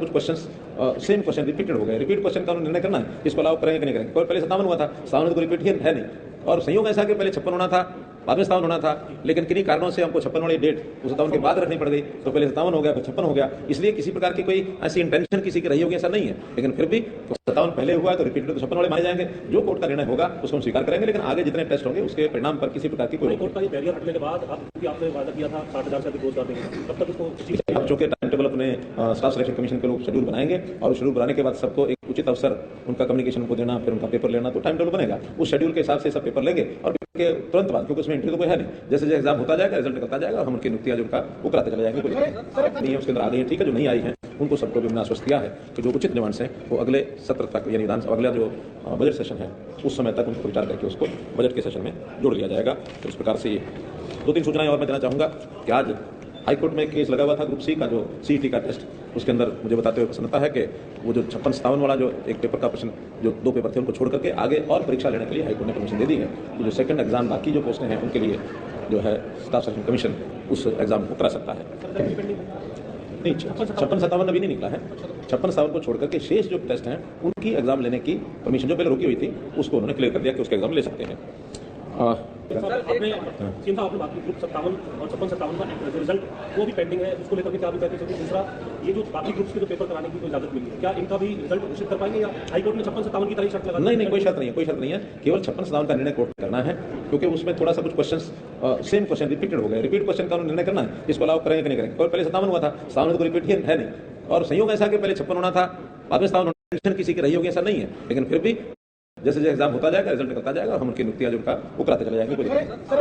कुछ questions same question repeated हो गए। रिपीट क्वेश्चन का निर्णय करना है, इसको अलाउ करेंगे कि नहीं करेंगे। पहले 57 हुआ था, 57 तो रिपीट ही है नहीं, और संयोग ऐसा कि पहले 56 होना था, बाद में 57 होना था, लेकिन किन्हीं कारणों से हमको 56 वाली डेट 57 के बाद रखनी पड़ गई, तो पहले 57 हो गया, फिर 56 हो गया। इसलिए किसी प्रकार की कोई ऐसी इंटेंशन किसी की रही होगी ऐसा नहीं है, लेकिन फिर भी 57 पहले हुआ तो रिपीटेड तो 56 वाले माने जाएंगे। जो कोर्ट का निर्णय होगा उसको हम स्वीकार करेंगे, लेकिन आगे जितने टेस्ट होंगे उसके परिणाम पर किसी प्रकार की कोई कोर्ट का ये बैरियर हटने के बाद आपने वादा किया था 60,000 से अधिक रोजगार देंगे, तब तक उसको बच्चों के टाइम टेबल अपने स्टाफ सिलेक्शन कमीशन के लोग शेड्यूल बनाएंगे, और शेड्यूल बनाने के बाद सबको एक उचित अवसर उनका कम्युनिकेशन को देना, फिर उनका पेपर लेना, तो टाइम टेबल बनेगा। उस शेड्यूल के हिसाब से सब पेपर लेंगे और के तुरंत बाद, क्योंकि उसमें इंटरव्यू तो कोई है नहीं, जैसे जैसे एग्जाम होता जाएगा रिजल्ट निकलता जाएगा, हम उनकी नियुक्तियां जो उनका वो कराते चले जाएंगे। कोई नहीं है उसके अंदर आ गई है, ठीक है। जो नहीं आई है उनको सबको भी हमने आश्वस्त किया है कि जो उचित डिमांड्स हैं वो अगले सत्र तक, यानी विधानसभा अगला जो बजट सेशन है उस समय तक उनको विचार करके उसको बजट के सेशन में जोड़ लिया जाएगा। तो इस प्रकार से 2-3 सूचनाएं और मैं देना चाहूँगा कि आज हाईकोर्ट में केस लगा हुआ था ग्रुप सी का, जो सीईटी का टेस्ट, उसके अंदर मुझे बताते हुए प्रसन्नता है कि वो जो 56-57 वाला जो एक पेपर का प्रश्न, जो 2 पेपर थे उनको छोड़ करके आगे और परीक्षा लेने के लिए हाईकोर्ट ने परमिशन दे दी है। तो जो सेकंड एग्जाम बाकी जो पोस्टें हैं उनके लिए जो है स्टाफ सिलेक्शन कमीशन उस एग्जाम को करा सकता है। नहीं, 56-57 अभी नहीं निकला है। 56-57 को छोड़ करके शेष जो टेस्ट हैं उनकी एग्जाम लेने की परमिशन जो पहले रुकी हुई थी उसको उन्होंने क्लियर कर दिया कि उसके एग्जाम ले सकते हैं। आपने बात की ग्रुप 57 और 56-57 का रिजल्ट वो भी पेंडिंग है, उसको लेकर के क्या अभी कहते हैं? दूसरा, ये जो बाकी ग्रुप्स के जो पेपर कराने की कोई इजाजत मिली है, क्या इनका भी रिजल्ट घोषित कर पाएंगे या हाईकोर्ट ने 56-57 की तरह शर्त लगा? नहीं, कोई शर्त नहीं है, कोई शर्त नहीं है। केवल 56-57 का निर्णय कोर्ट करना है, क्योंकि उसमें थोड़ा सा कुछ क्वेश्चंस सेम क्वेश्चन रिपीटेड हो गए। रिपीट क्वेश्चन का निर्णय करना है, इसको अलाउ करेंगे कि नहीं करेंगे। पहले 57 हुआ था, 57 तो रिपीट ही है नहीं, और संयोग ऐसा कि पहले 56 होना था, बाद में 57 किसी की रही होगी ऐसा नहीं है, लेकिन फिर भी जैसे जैसे एग्जाम होता जाएगा रिजल्ट निकलता जाएगा, हम उनकी नियुक्तियां जो उनका वो कराते चले जाएंगे।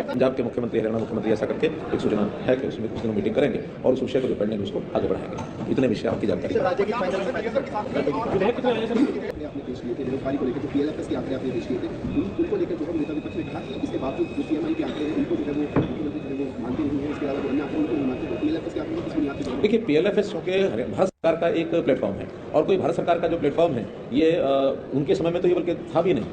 पंजाब के मुख्यमंत्री, हरियाणा मुख्यमंत्री ऐसा करके एक सूचना है कि उसमें कुछ दिनों मीटिंग करेंगे और उस विषय को जो पेंडिंग उसको आगे बढ़ाएंगे। इतने विषय आपकी जानकारी देखिए, पीएलएफएस क्योंकि भारत सरकार का एक प्लेटफॉर्म है, और कोई भारत सरकार का जो प्लेटफॉर्म है ये उनके समय में तो ये बल्कि था भी नहीं,